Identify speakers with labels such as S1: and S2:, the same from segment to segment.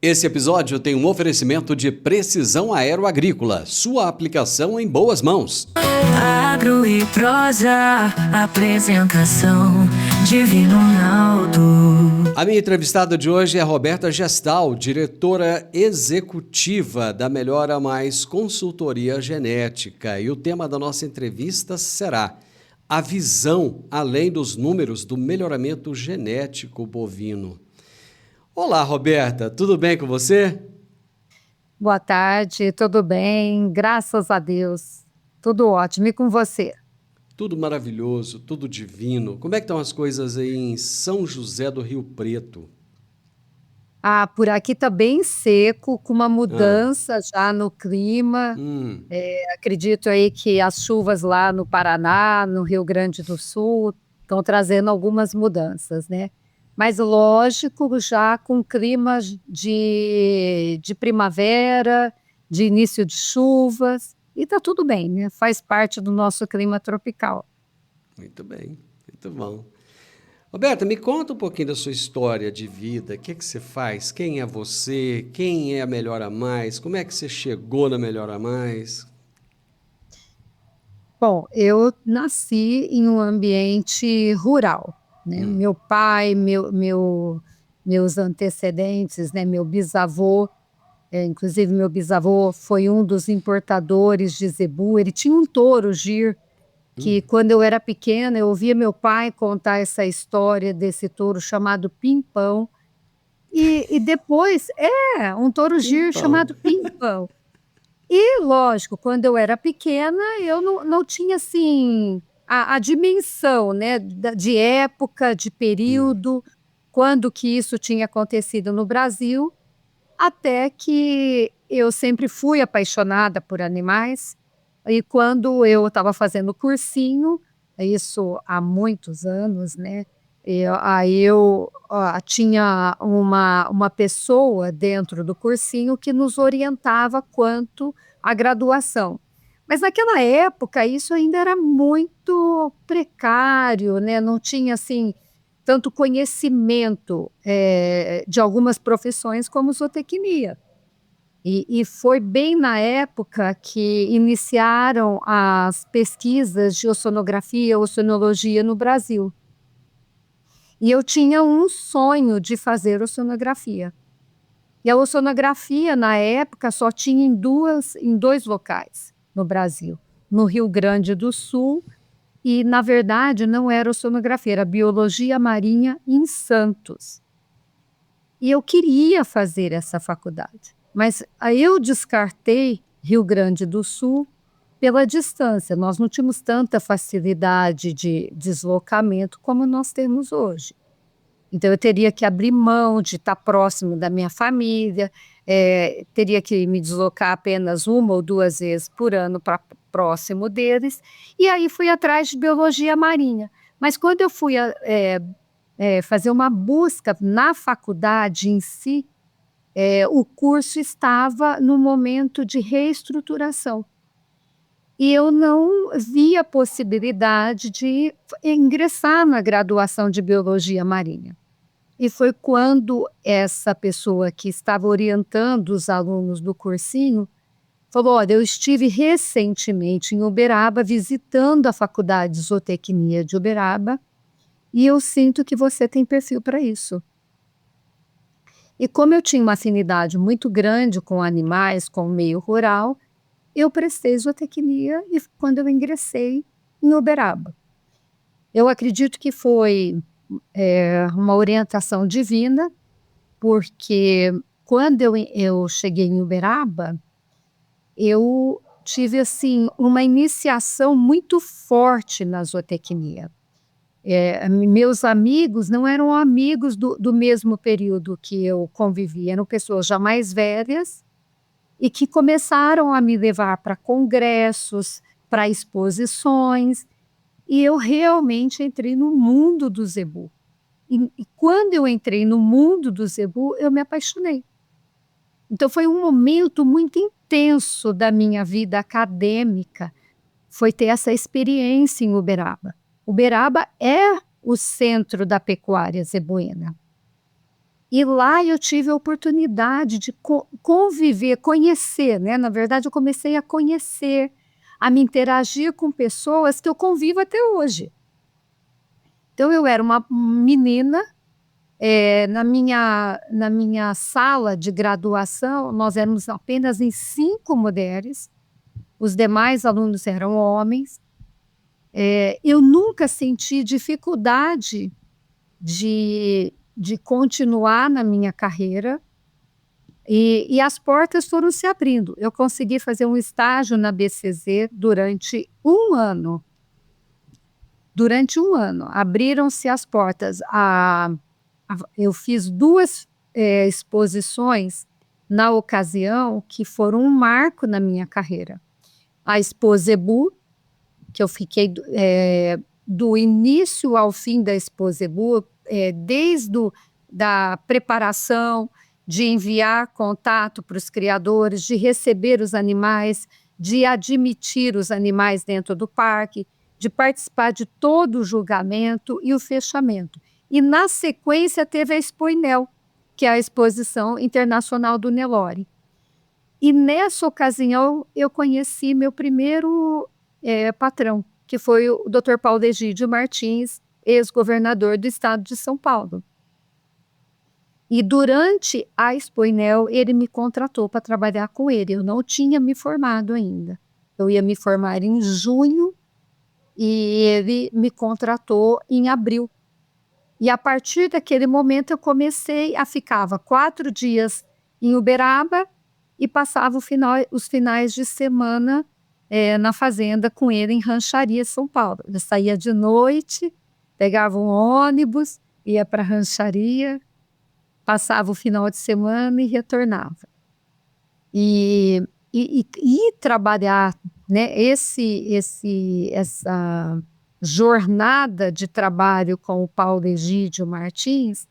S1: Esse episódio tem um oferecimento de Precisão Aeroagrícola, sua aplicação em boas mãos.
S2: Agro e prosa, apresentação Divino Ronaldo.
S1: A minha entrevistada de hoje é Roberta Gestal, diretora executiva da Melhora Mais Consultoria Genética. E o tema da nossa entrevista será a visão além dos números do melhoramento genético bovino. Olá, Roberta, tudo bem com você?
S3: Boa tarde, tudo bem? Graças a Deus. Tudo ótimo. E com você?
S1: Tudo maravilhoso, tudo divino. Como é que estão as coisas aí em São José do Rio Preto?
S3: Por aqui está bem seco, com uma mudança já no clima. Acredito aí que as chuvas lá no Paraná, no Rio Grande do Sul, estão trazendo algumas mudanças, né? Mas lógico, já com clima de primavera, de início de chuvas, e está tudo bem, né? Faz parte do nosso clima tropical.
S1: Muito bem, muito bom. Roberta, me conta um pouquinho da sua história de vida. O que você faz? Quem é você? Quem é a Melhora Mais? Como é que você chegou na Melhora Mais?
S3: Bom, eu nasci em um ambiente rural, né? Meu pai, meus antecedentes, né? Meu bisavô, inclusive meu bisavô foi um dos importadores de zebu. Ele tinha um touro gir, que quando eu era pequena eu ouvia meu pai contar essa história desse touro chamado Pimpão. E depois, um touro gir
S1: Pimpão.
S3: chamado Pimpão. E lógico, quando eu era pequena, eu não tinha assim a dimensão, né, de época, de período, quando que isso tinha acontecido no Brasil, até que eu sempre fui apaixonada por animais. E quando eu estava fazendo cursinho, isso há muitos anos, né? Aí eu tinha uma pessoa dentro do cursinho que nos orientava quanto à graduação. Mas naquela época isso ainda era muito precário, né? Não tinha assim tanto conhecimento de algumas profissões como zootecnia. E foi bem na época que iniciaram as pesquisas de oceanografia, oceanologia no Brasil. E eu tinha um sonho de fazer oceanografia. E a oceanografia, na época, só tinha em dois locais no Brasil. No Rio Grande do Sul, e, na verdade, não era oceanografia, era biologia marinha em Santos. E eu queria fazer essa faculdade. Mas aí eu descartei Rio Grande do Sul pela distância. Nós não tínhamos tanta facilidade de deslocamento como nós temos hoje. Então eu teria que abrir mão de estar próximo da minha família, teria que me deslocar apenas 1 ou 2 vezes por ano para próximo deles, e aí fui atrás de biologia marinha. Mas quando eu fui fazer uma busca na faculdade em si, o curso estava no momento de reestruturação. E eu não via a possibilidade de ingressar na graduação de biologia marinha. E foi quando essa pessoa que estava orientando os alunos do cursinho falou: olha, eu estive recentemente em Uberaba visitando a Faculdade de Zootecnia de Uberaba e eu sinto que você tem perfil para isso. E como eu tinha uma afinidade muito grande com animais, com o meio rural, eu prestei zootecnia e quando eu ingressei em Uberaba. Eu acredito que foi uma orientação divina, porque quando eu cheguei em Uberaba, eu tive assim uma iniciação muito forte na zootecnia. Meus amigos não eram amigos do mesmo período que eu convivia, eram pessoas já mais velhas e que começaram a me levar para congressos, para exposições, e eu realmente entrei no mundo do zebu. E quando eu entrei no mundo do zebu, eu me apaixonei. Então foi um momento muito intenso da minha vida acadêmica, foi ter essa experiência em Uberaba. Uberaba é o centro da pecuária zebuína. E lá eu tive a oportunidade de conviver, conhecer, né, na verdade eu comecei a conhecer, a me interagir com pessoas que eu convivo até hoje. Então eu era uma menina, na minha sala de graduação, nós éramos apenas em 5 mulheres, os demais alunos eram homens. Eu nunca senti dificuldade de continuar na minha carreira, e as portas foram se abrindo. Eu consegui fazer um estágio na BCZ durante 1 ano. Durante 1 ano, abriram-se as portas. Eu fiz 2 exposições na ocasião que foram um marco na minha carreira. A Expo Zebu, que eu fiquei do início ao fim da Expo Zebu, desde da preparação, de enviar contato para os criadores, de receber os animais, de admitir os animais dentro do parque, de participar de todo o julgamento e o fechamento. E na sequência teve a Expoinel, que é a Exposição Internacional do Nelore. E nessa ocasião eu conheci meu primeiro patrão, que foi o Dr. Paulo Egídio Martins, ex-governador do estado de São Paulo. E durante a Expoinel ele me contratou para trabalhar com ele. Eu não tinha me formado ainda. Eu ia me formar em junho e ele me contratou em abril. E a partir daquele momento eu ficava 4 dias em Uberaba e passava os finais de semana na fazenda com ele em Rancharia, São Paulo. Eu saía de noite, pegava um ônibus, ia para a rancharia, passava o final de semana e retornava. E trabalhar, né, essa jornada de trabalho com o Paulo Egídio Martins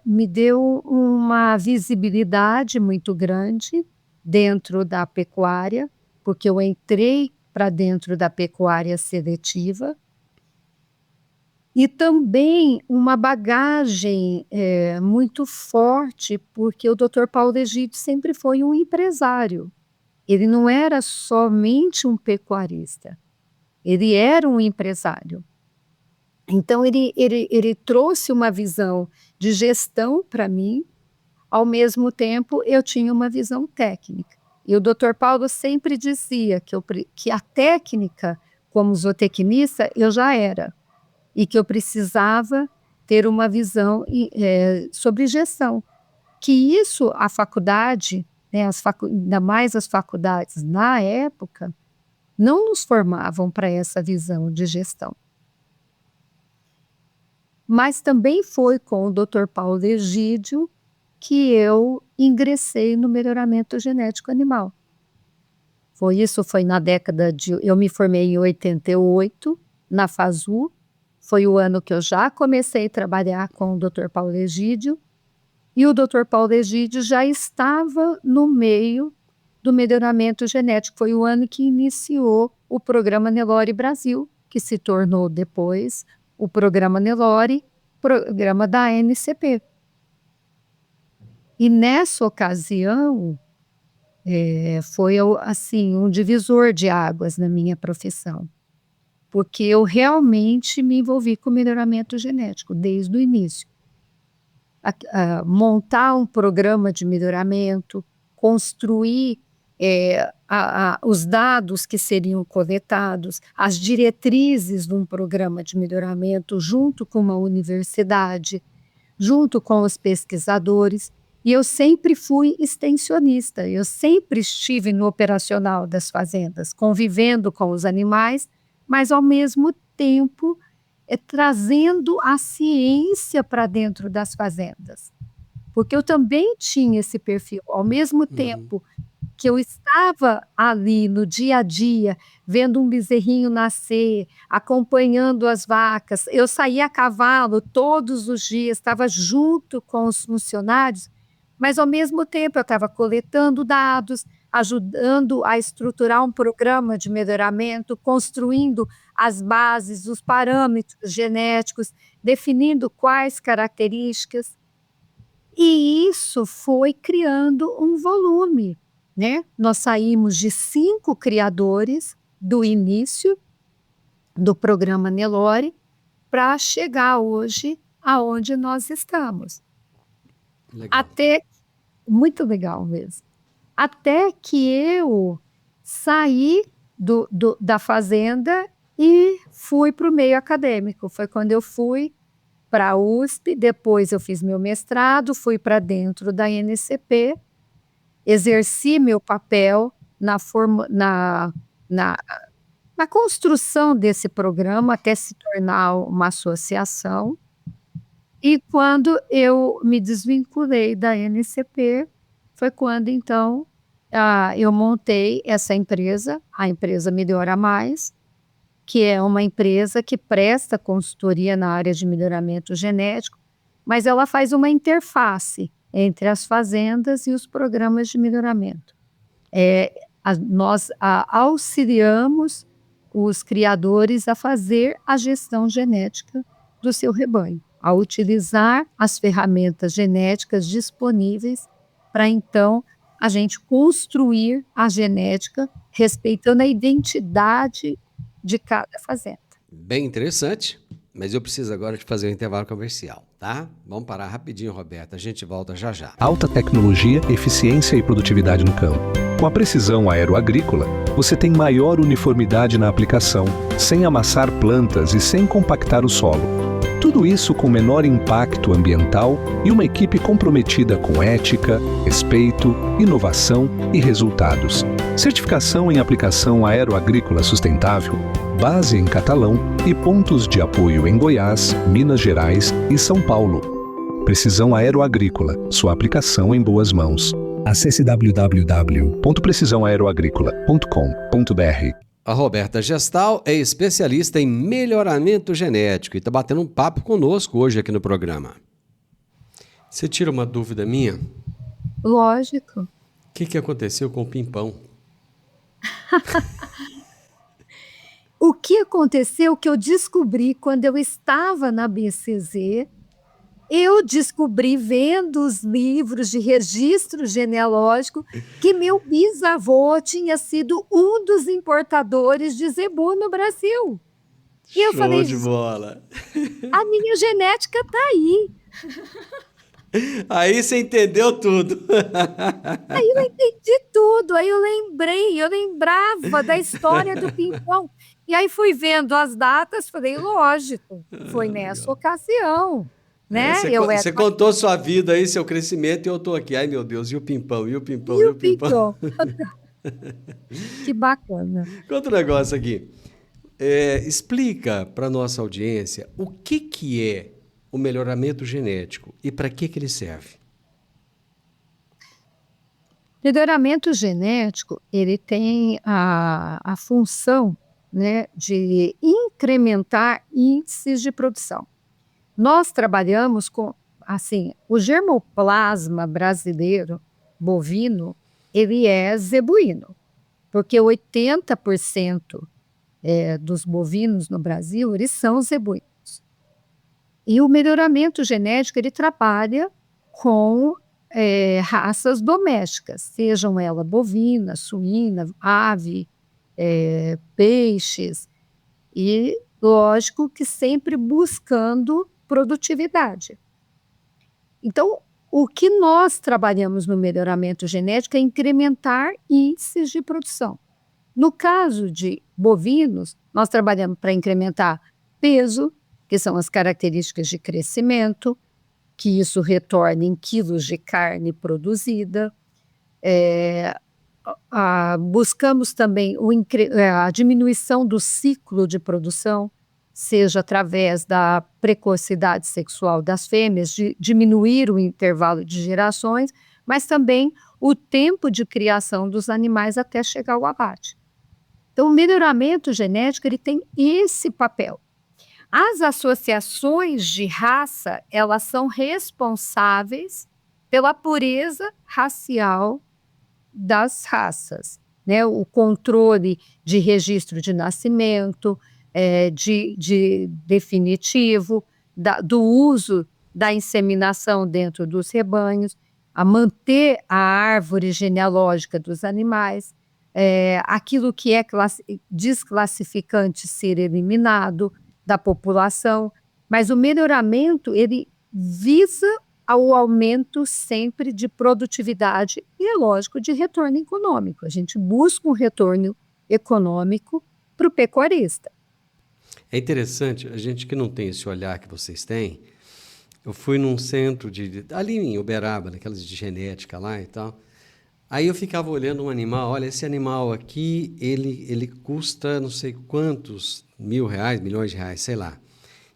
S3: me deu uma visibilidade muito grande dentro da pecuária, porque eu entrei para dentro da pecuária seletiva, e também uma bagagem muito forte, porque o Dr. Paulo Egídio sempre foi um empresário. Ele não era somente um pecuarista, ele era um empresário. Então ele trouxe uma visão de gestão para mim, ao mesmo tempo eu tinha uma visão técnica. E o Dr. Paulo sempre dizia que a técnica, como zootecnista, eu já era, e que eu precisava ter uma visão sobre gestão. Que isso a faculdade, né, ainda mais as faculdades na época, não nos formavam para essa visão de gestão. Mas também foi com o Dr. Paulo Egídio que eu ingressei no melhoramento genético animal. Foi na década eu me formei em 88, na FASU, foi o ano que eu já comecei a trabalhar com o Dr. Paulo Egídio, e o Dr. Paulo Egídio já estava no meio do melhoramento genético. Foi o ano que iniciou o programa Nelore Brasil, que se tornou depois o programa Nelore, programa da ANCP. E nessa ocasião, foi assim, um divisor de águas na minha profissão, porque eu realmente me envolvi com melhoramento genético desde o início. Montar um programa de melhoramento, construir os dados que seriam coletados, as diretrizes de um programa de melhoramento junto com uma universidade, junto com os pesquisadores. E eu sempre fui extensionista, eu sempre estive no operacional das fazendas, convivendo com os animais, mas ao mesmo tempo trazendo a ciência para dentro das fazendas. Porque eu também tinha esse perfil, ao mesmo tempo que eu estava ali no dia a dia, vendo um bezerrinho nascer, acompanhando as vacas, eu saía a cavalo todos os dias, estava junto com os funcionários, mas ao mesmo tempo eu estava coletando dados, ajudando a estruturar um programa de melhoramento, construindo as bases, os parâmetros genéticos, definindo quais características. E isso foi criando um volume, né? Nós saímos de 5 criadores do início do programa Nelore para chegar hoje aonde nós estamos.
S1: Legal.
S3: Muito legal mesmo. Até que eu saí da fazenda e fui para o meio acadêmico. Foi quando eu fui para a USP, depois eu fiz meu mestrado, fui para dentro da NCP, exerci meu papel na construção desse programa até se tornar uma associação. E quando eu me desvinculei da NCP, foi quando então eu montei essa empresa, a empresa Melhora Mais, que é uma empresa que presta consultoria na área de melhoramento genético, mas ela faz uma interface entre as fazendas e os programas de melhoramento. Nós auxiliamos os criadores a fazer a gestão genética do seu rebanho, a utilizar as ferramentas genéticas disponíveis para então a gente construir a genética respeitando a identidade de cada fazenda.
S1: Bem interessante, mas eu preciso agora de fazer um intervalo comercial, tá? Vamos parar rapidinho, Roberta, a gente volta já já.
S4: Alta tecnologia, eficiência e produtividade no campo. Com a precisão aeroagrícola, você tem maior uniformidade na aplicação, sem amassar plantas e sem compactar o solo. Tudo isso com menor impacto ambiental e uma equipe comprometida com ética, respeito, inovação e resultados. Certificação em aplicação aeroagrícola sustentável, base em Catalão e pontos de apoio em Goiás, Minas Gerais e São Paulo. Precisão Aeroagrícola, sua aplicação em boas mãos. Acesse www.precisãoaeroagrícola.com.br.
S1: A Roberta Gestal é especialista em melhoramento genético e está batendo um papo conosco hoje aqui no programa. Você tira uma dúvida minha?
S3: Lógico.
S1: O que aconteceu com o Pimpão?
S3: O que aconteceu que eu descobri quando eu estava na BCZ, eu descobri vendo os livros de registro genealógico que meu bisavô tinha sido um dos importadores de zebu no Brasil. E eu falei,
S1: Show de bola.
S3: A minha genética está aí.
S1: Aí você entendeu tudo.
S3: Aí eu entendi tudo, aí eu lembrava da história do Pimpão. E aí fui vendo as datas, falei, lógico, foi nessa ocasião. Né?
S1: Você contou sua vida aí, seu crescimento, e eu estou aqui. Ai, meu Deus, e o Pimpão? E o Pimpão?
S3: E o Pimpão? Que bacana.
S1: Conta um negócio aqui. Explica para a nossa audiência o que é o melhoramento genético e para que ele serve.
S3: Melhoramento genético, ele tem a função, né, de incrementar índices de produção. Nós trabalhamos com, assim, o germoplasma brasileiro, bovino, ele é zebuíno, porque 80% dos bovinos no Brasil, eles são zebuínos. E o melhoramento genético, ele trabalha com raças domésticas, sejam elas bovina, suína, ave, peixes, e lógico que sempre buscando produtividade. Então, o que nós trabalhamos no melhoramento genético é incrementar índices de produção. No caso de bovinos, nós trabalhamos para incrementar peso, que são as características de crescimento, que isso retorna em quilos de carne produzida. Buscamos também a diminuição do ciclo de produção, seja através da precocidade sexual das fêmeas, de diminuir o intervalo de gerações, mas também o tempo de criação dos animais até chegar ao abate. Então, o melhoramento genético ele tem esse papel. As associações de raça, elas são responsáveis pela pureza racial das raças, né? O controle de registro de nascimento, de definitivo, do uso da inseminação dentro dos rebanhos, a manter a árvore genealógica dos animais, aquilo que é desclassificante ser eliminado da população, mas o melhoramento ele visa ao aumento sempre de produtividade e, é lógico, de retorno econômico. A gente busca um retorno econômico para o pecuarista.
S1: É interessante, a gente que não tem esse olhar que vocês têm, eu fui num centro ali em Uberaba, naquelas de genética lá e tal, aí eu ficava olhando um animal, olha, esse animal aqui, ele custa não sei quantos R$1.000, milhões de reais, sei lá.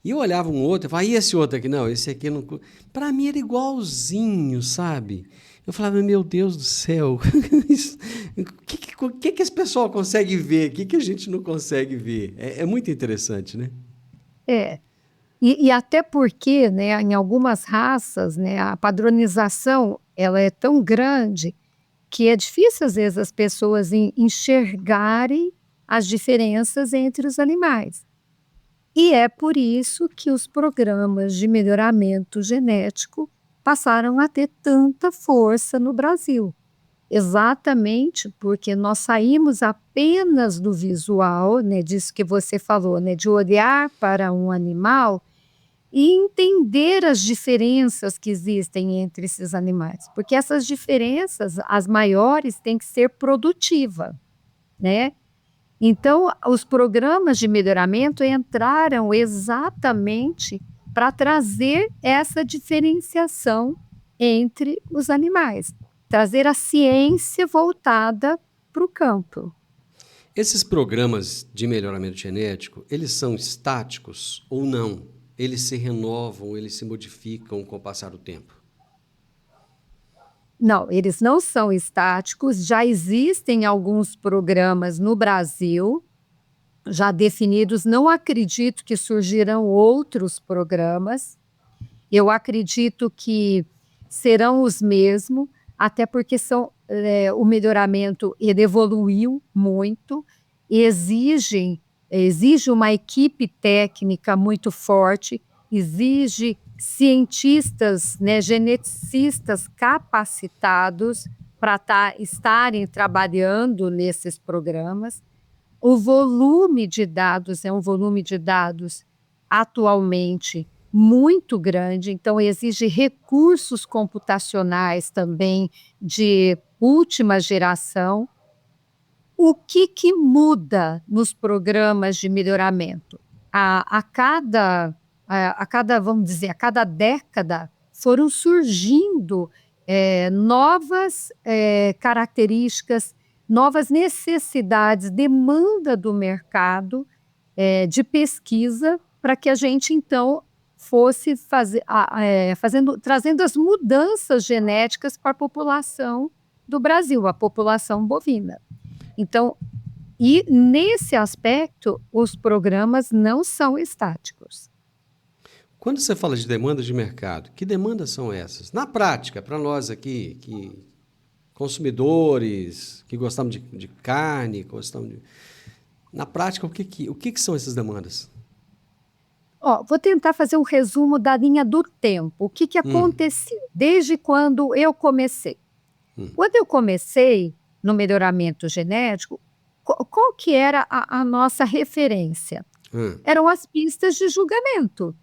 S1: E eu olhava um outro e falava, e esse outro aqui? Não, esse aqui não... Para mim era igualzinho, sabe? Eu falava, meu Deus do céu, o que esse pessoal consegue ver? O que a gente não consegue ver? É muito interessante, né?
S3: E até porque, né, em algumas raças, né, a padronização ela é tão grande que é difícil, às vezes, as pessoas enxergarem as diferenças entre os animais. E é por isso que os programas de melhoramento genético passaram a ter tanta força no Brasil. Exatamente porque nós saímos apenas do visual, né, disso que você falou, né, de olhar para um animal e entender as diferenças que existem entre esses animais. Porque essas diferenças, as maiores, têm que ser produtivas, né? Então, os programas de melhoramento entraram exatamente para trazer essa diferenciação entre os animais, trazer a ciência voltada para o campo.
S1: Esses programas de melhoramento genético, eles são estáticos ou não? Eles se renovam, eles se modificam com o passar do tempo?
S3: Não, eles não são estáticos, já existem alguns programas no Brasil, já definidos, não acredito que surgirão outros programas, eu acredito que serão os mesmos, até porque o melhoramento ele evoluiu muito, e exige uma equipe técnica muito forte, exige cientistas, né, geneticistas capacitados para estarem trabalhando nesses programas. O volume de dados é um volume de dados atualmente muito grande, então exige recursos computacionais também de última geração. O que muda nos programas de melhoramento? A cada, vamos dizer, a cada década foram surgindo novas características, novas necessidades, demanda do mercado de pesquisa para que a gente, então, fosse trazendo as mudanças genéticas para a população do Brasil, a população bovina. Então, e nesse aspecto, os programas não são estáticos.
S1: Quando você fala de demandas de mercado, que demandas são essas? Na prática, para nós aqui, que consumidores, que gostamos de carne, na prática, o que são essas demandas?
S3: Vou tentar fazer um resumo da linha do tempo. O que aconteceu desde quando eu comecei? Quando eu comecei no melhoramento genético, qual que era a nossa referência? Eram as pistas de julgamento.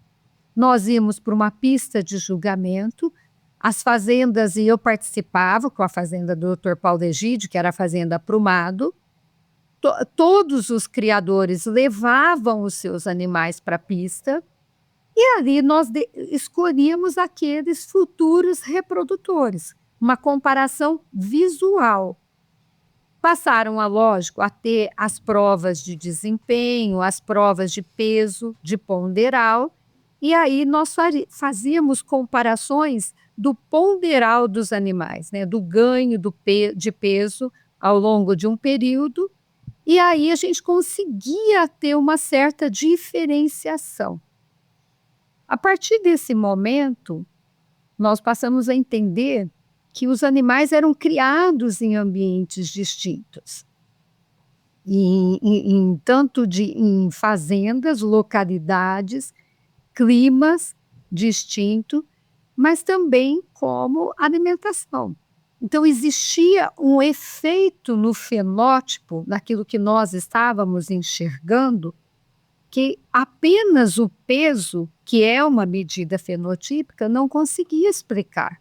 S3: Nós íamos para uma pista de julgamento, as fazendas, e eu participava com a fazenda do Dr. Paulo Egídio, que era a fazenda Prumado. Todos os criadores levavam os seus animais para a pista e ali nós escolhíamos aqueles futuros reprodutores, uma comparação visual. Passaram, lógico, a ter as provas de desempenho, as provas de peso, de ponderal, e aí nós fazíamos comparações do ponderal dos animais, né, do ganho de peso ao longo de um período, e aí a gente conseguia ter uma certa diferenciação. A partir desse momento, nós passamos a entender que os animais eram criados em ambientes distintos. em fazendas, localidades, climas distintos, mas também como alimentação. Então, existia um efeito no fenótipo, naquilo que nós estávamos enxergando, que apenas o peso, que é uma medida fenotípica, não conseguia explicar.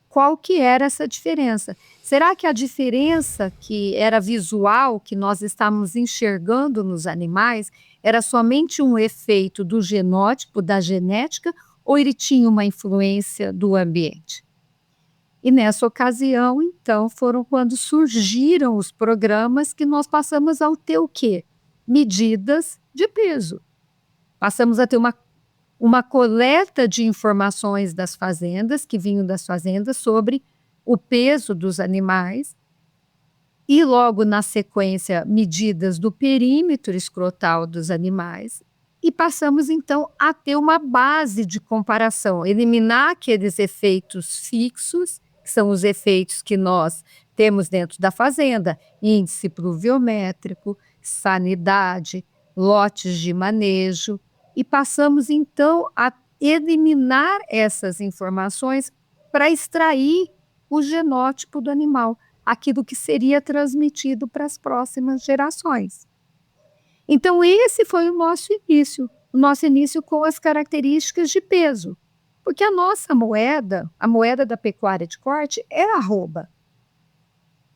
S3: Qual que era essa diferença? Será que a diferença que era visual, que nós estávamos enxergando nos animais, era somente um efeito do genótipo, da genética, ou ele tinha uma influência do ambiente? E nessa ocasião, então, foram quando surgiram os programas que nós passamos a ter o quê? Medidas de peso. Passamos a ter uma coleta de informações das fazendas, que vinham das fazendas, sobre o peso dos animais, e logo na sequência, medidas do perímetro escrotal dos animais, e passamos então a ter uma base de comparação, eliminar aqueles efeitos fixos, que são os efeitos que nós temos dentro da fazenda, índice pluviométrico, sanidade, lotes de manejo, e passamos então a eliminar essas informações para extrair o genótipo do animal, aquilo que seria transmitido para as próximas gerações. Então esse foi o nosso início com as características de peso, porque a nossa moeda, a moeda da pecuária de corte, é a arroba.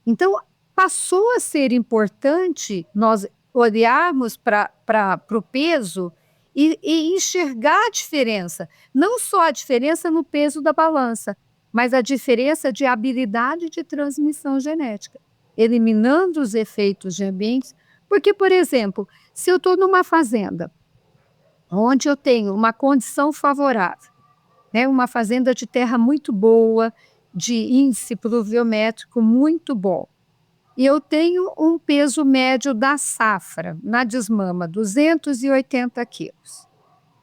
S3: Então passou a ser importante nós olharmos para o peso e enxergar a diferença, não só a diferença no peso da balança, mas a diferença de habilidade de transmissão genética, eliminando os efeitos de ambientes, porque, por exemplo, se eu estou numa fazenda onde eu tenho uma condição favorável, né, uma fazenda de terra muito boa, de índice pluviométrico muito bom, e eu tenho um peso médio da safra, na desmama, 280 quilos.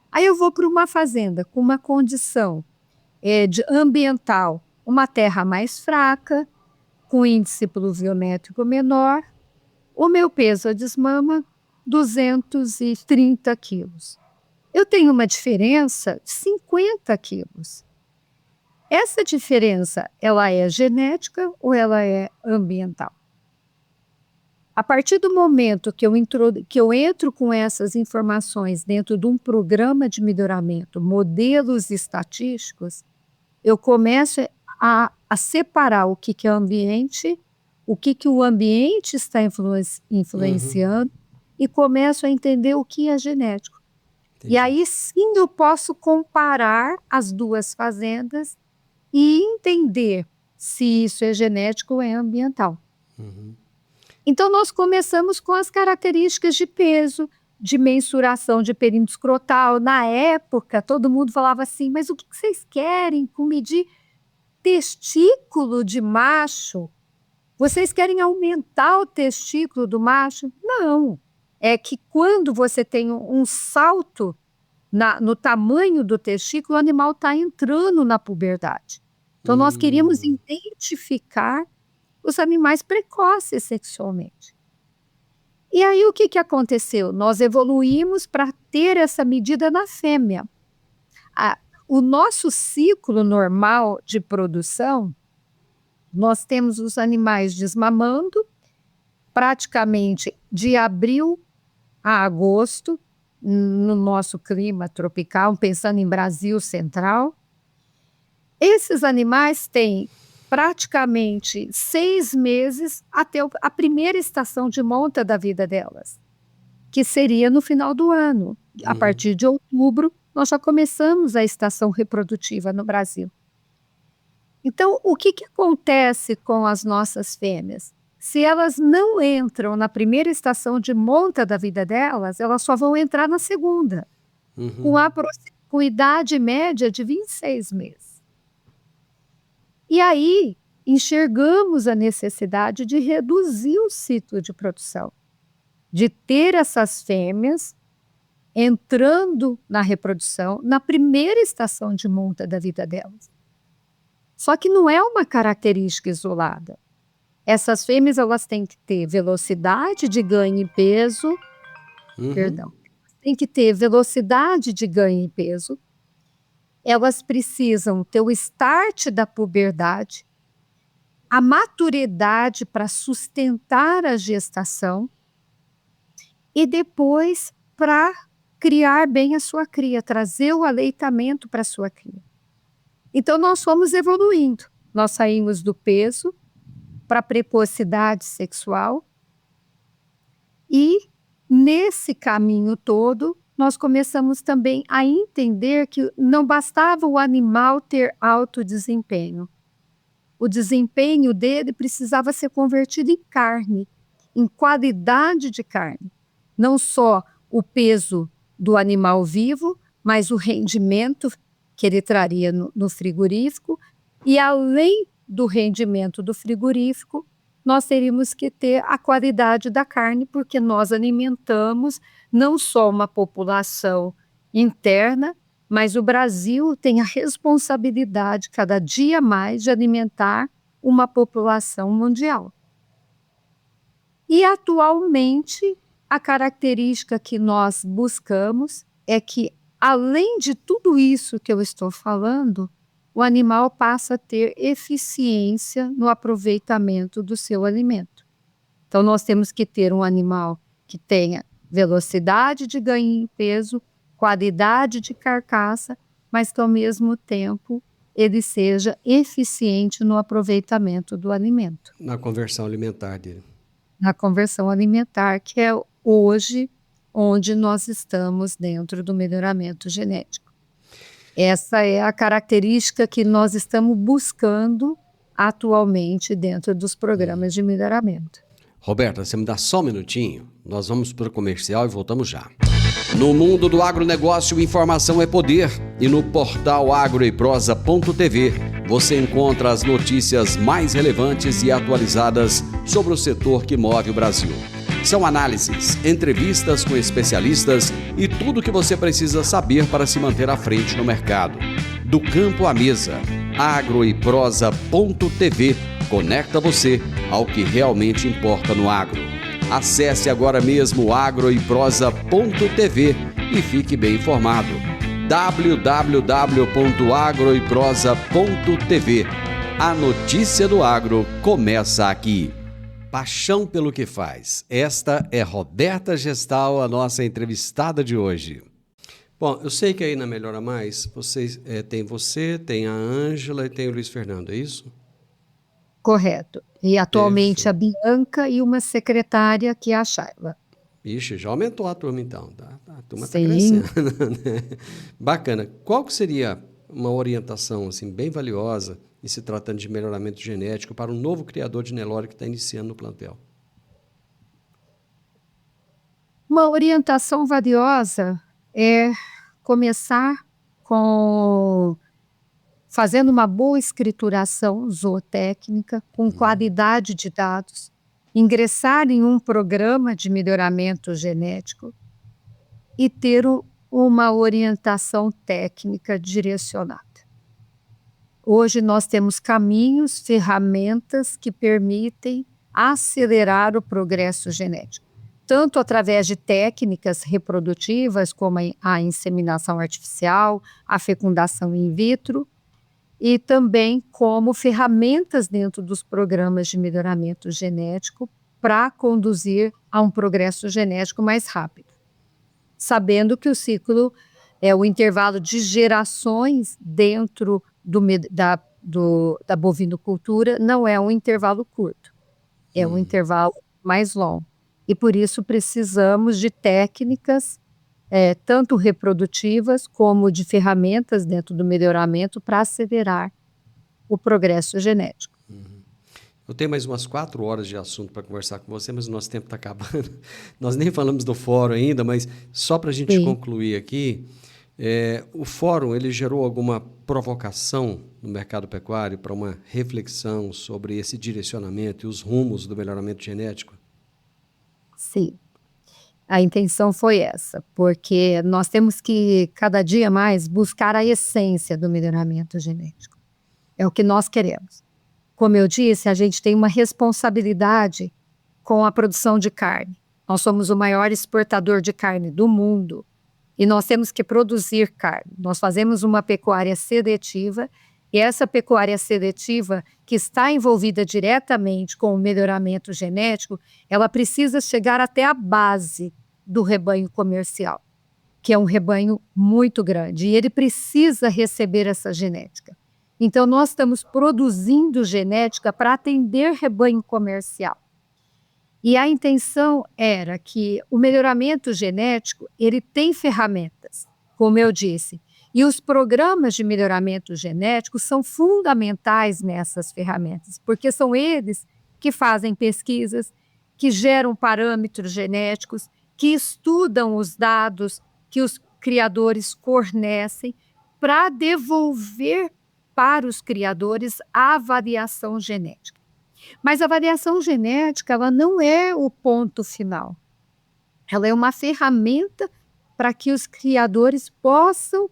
S3: Aí eu vou para uma fazenda com uma condição ambiental, uma terra mais fraca, com índice pluviométrico menor, o meu peso a desmama, 230 quilos. Eu tenho uma diferença de 50 quilos. Essa diferença, ela é genética ou ela é ambiental? A partir do momento que eu entro com essas informações dentro de um programa de melhoramento, modelos estatísticos, eu começo a separar o que é ambiente, o que o ambiente está influenciando, e começo a entender o que é genético.
S1: Entendi.
S3: E aí sim eu posso comparar as duas fazendas e entender se isso é genético ou é ambiental. Então, nós começamos com as características de peso, de mensuração de perímetro escrotal. Na época, todo mundo falava assim, mas o que vocês querem com medir testículo de macho? Vocês querem aumentar o testículo do macho? Não. É que quando você tem um salto no tamanho do testículo, o animal está entrando na puberdade. Então, nós queríamos identificar os animais precoces sexualmente. E aí o que aconteceu? Nós evoluímos para ter essa medida na fêmea. O nosso ciclo normal de produção, nós temos os animais desmamando praticamente de abril a agosto, no nosso clima tropical, pensando em Brasil central. Esses animais têm praticamente 6 meses até a primeira estação de monta da vida delas, que seria no final do ano. A partir de outubro, nós já começamos a estação reprodutiva no Brasil. Então, o que acontece com as nossas fêmeas? Se elas não entram na primeira estação de monta da vida delas, elas só vão entrar na segunda, com idade média de 26 meses. E aí, enxergamos a necessidade de reduzir o ciclo de produção, de ter essas fêmeas entrando na reprodução na primeira estação de monta da vida delas. Só que não é uma característica isolada. Essas fêmeas, elas têm que ter velocidade de ganho em peso,
S1: Uhum.
S3: perdão, tem que ter velocidade de ganho em peso, elas precisam ter o start da puberdade, a maturidade para sustentar a gestação e depois para criar bem a sua cria, trazer o aleitamento para a sua cria. Então, nós fomos evoluindo. Nós saímos do peso para a precocidade sexual e, nesse caminho todo, nós começamos também a entender que não bastava o animal ter alto desempenho. O desempenho dele precisava ser convertido em carne, em qualidade de carne. Não só o peso do animal vivo, mas o rendimento que ele traria no frigorífico. E além do rendimento do frigorífico, nós teríamos que ter a qualidade da carne, porque nós alimentamos não só uma população interna, mas o Brasil tem a responsabilidade, cada dia mais, de alimentar uma população mundial. E, atualmente, a característica que nós buscamos é que, além de tudo isso que eu estou falando, o animal passa a ter eficiência no aproveitamento do seu alimento. Então, nós temos que ter um animal que tenha velocidade de ganho em peso, qualidade de carcaça, mas que, ao mesmo tempo, ele seja eficiente no aproveitamento do alimento.
S1: Na conversão alimentar dele.
S3: Na conversão alimentar, que é hoje onde nós estamos dentro do melhoramento genético. Essa é a característica que nós estamos buscando atualmente dentro dos programas de melhoramento.
S1: Roberta, você me dá só um minutinho? Nós vamos para o comercial e voltamos já. No mundo do agronegócio, informação é poder. E no portal agroeprosa.tv você encontra as notícias mais relevantes e atualizadas sobre o setor que move o Brasil. São análises, entrevistas com especialistas e tudo o que você precisa saber para se manter à frente no mercado. Do campo à mesa, agroeprosa.tv conecta você ao que realmente importa no agro. Acesse agora mesmo agroeprosa.tv e fique bem informado. www.agroeprosa.tv. A notícia do agro começa aqui. Paixão pelo que faz. Esta é Roberta Gestal, a nossa entrevistada de hoje. Bom, eu sei que aí na Melhora Mais, tem a Ângela e tem o Luiz Fernando, é isso?
S3: Correto. E atualmente a Bianca e uma secretária que é a Shayla.
S1: Ixi, já aumentou a turma então. A turma está
S3: Sim.
S1: crescendo. Né? Bacana. Qual que seria uma orientação assim, bem valiosa em se tratando de melhoramento genético para um novo criador de Nelore que está iniciando no plantel?
S3: Uma orientação valiosa é começar fazendo uma boa escrituração zootécnica, com qualidade de dados, ingressar em um programa de melhoramento genético e ter uma orientação técnica direcionada. Hoje nós temos caminhos, ferramentas que permitem acelerar o progresso genético, tanto através de técnicas reprodutivas, como a inseminação artificial, a fecundação in vitro, e também como ferramentas dentro dos programas de melhoramento genético para conduzir a um progresso genético mais rápido. Sabendo que o ciclo o intervalo de gerações dentro da bovinocultura não é um intervalo curto, é um intervalo mais longo. E por isso precisamos de técnicas tanto reprodutivas como de ferramentas dentro do melhoramento para acelerar o progresso genético.
S1: Eu tenho mais umas 4 horas de assunto para conversar com você, mas o nosso tempo está acabando. Nós nem falamos do fórum ainda, mas só para a gente concluir aqui, o fórum ele gerou alguma provocação no mercado pecuário para uma reflexão sobre esse direcionamento e os rumos do melhoramento genético?
S3: Sim. A intenção foi essa, porque nós temos que, cada dia mais, buscar a essência do melhoramento genético. É o que nós queremos. como eu disse, a gente tem uma responsabilidade com a produção de carne. Nós somos o maior exportador de carne do mundo e nós temos que produzir carne. Nós fazemos uma pecuária seletiva e essa pecuária seletiva, que está envolvida diretamente com o melhoramento genético, ela precisa chegar até a base do rebanho comercial, que é um rebanho muito grande, e ele precisa receber essa genética. Então, nós estamos produzindo genética para atender rebanho comercial. E a intenção era que o melhoramento genético, ele tem ferramentas, como eu disse, e os programas de melhoramento genético são fundamentais nessas ferramentas, porque são eles que fazem pesquisas, que geram parâmetros genéticos, que estudam os dados que os criadores fornecem para devolver para os criadores a avaliação genética. Mas a avaliação genética, ela não é o ponto final. Ela é uma ferramenta para que os criadores possam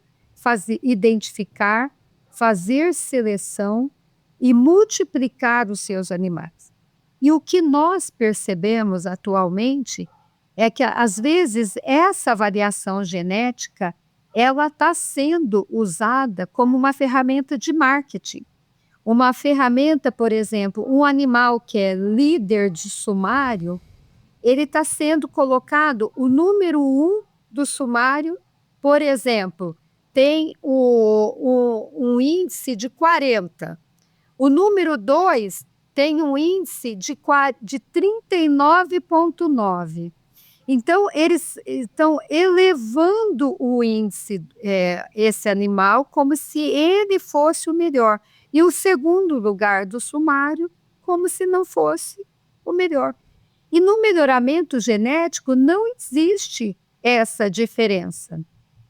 S3: identificar, fazer seleção e multiplicar os seus animais. E o que nós percebemos atualmente é que, às vezes, essa variação genética ela está sendo usada como uma ferramenta de marketing. Uma ferramenta, por exemplo, um animal que é líder de sumário, ele está sendo colocado o número 1 do sumário, por exemplo, tem um índice de 40. O número 2 tem um índice de 39,9. Então, eles estão elevando o índice, esse animal, como se ele fosse o melhor. E o segundo lugar do sumário, como se não fosse o melhor. E no melhoramento genético não existe essa diferença.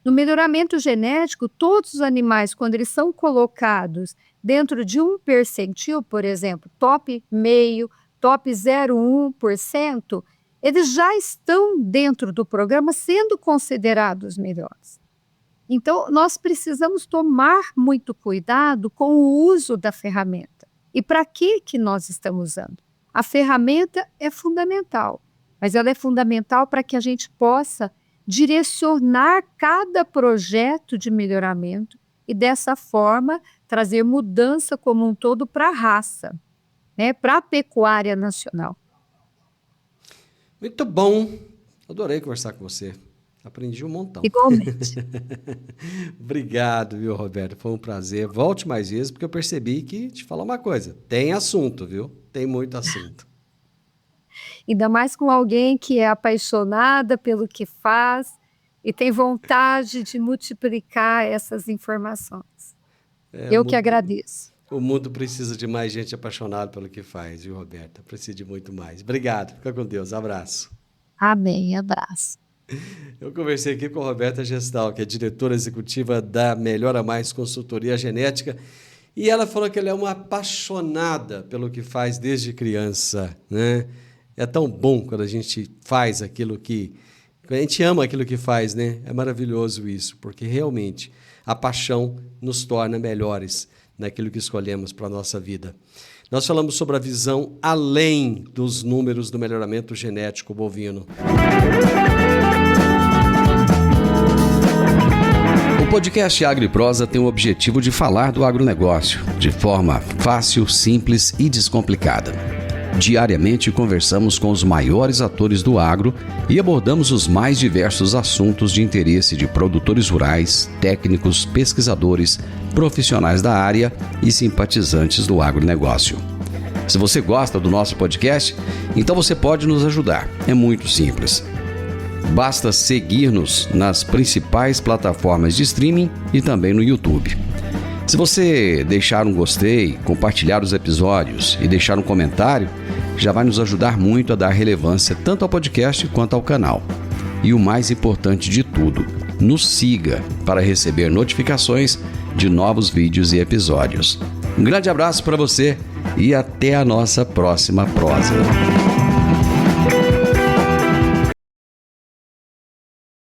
S3: No melhoramento genético, todos os animais, quando eles são colocados dentro de um percentil, por exemplo, top meio, top 0,1%, eles já estão dentro do programa sendo considerados melhores. Então, nós precisamos tomar muito cuidado com o uso da ferramenta. E para que nós estamos usando? A ferramenta é fundamental, mas ela é fundamental para que a gente possa direcionar cada projeto de melhoramento e, dessa forma, trazer mudança como um todo para a raça, né, para a pecuária nacional.
S1: Muito bom. Adorei conversar com você. Aprendi um montão.
S3: Igualmente.
S1: Obrigado, viu, Roberta? Foi um prazer. Volte mais vezes, porque eu percebi que, te falar uma coisa, tem assunto, viu? Tem muito assunto.
S3: Ainda mais com alguém que é apaixonada pelo que faz e tem vontade de multiplicar essas informações. Eu que agradeço.
S1: O mundo precisa de mais gente apaixonada pelo que faz, viu, Roberta? Precisa de muito mais. Obrigado. Fica com Deus. Abraço.
S3: Amém. Abraço.
S1: Eu conversei aqui com a Roberta Gestal, que é diretora executiva da Melhora Mais Consultoria Genética, e ela falou que ela é uma apaixonada pelo que faz desde criança, né? É tão bom quando a gente faz aquilo que... Quando a gente ama aquilo que faz, né? É maravilhoso isso, porque realmente a paixão nos torna melhores naquilo que escolhemos para a nossa vida. Nós falamos sobre a visão além dos números do melhoramento genético bovino.
S5: O podcast Agro e Prosa tem o objetivo de falar do agronegócio de forma fácil, simples e descomplicada. Diariamente conversamos com os maiores atores do agro e abordamos os mais diversos assuntos de interesse de produtores rurais, técnicos, pesquisadores, profissionais da área e simpatizantes do agronegócio. Se você gosta do nosso podcast, então você pode nos ajudar. É muito simples. Basta seguir-nos nas principais plataformas de streaming e também no YouTube. Se você deixar um gostei, compartilhar os episódios e deixar um comentário, já vai nos ajudar muito a dar relevância tanto ao podcast quanto ao canal. E o mais importante de tudo, nos siga para receber notificações de novos vídeos e episódios. Um grande abraço para você e até a nossa próxima prosa.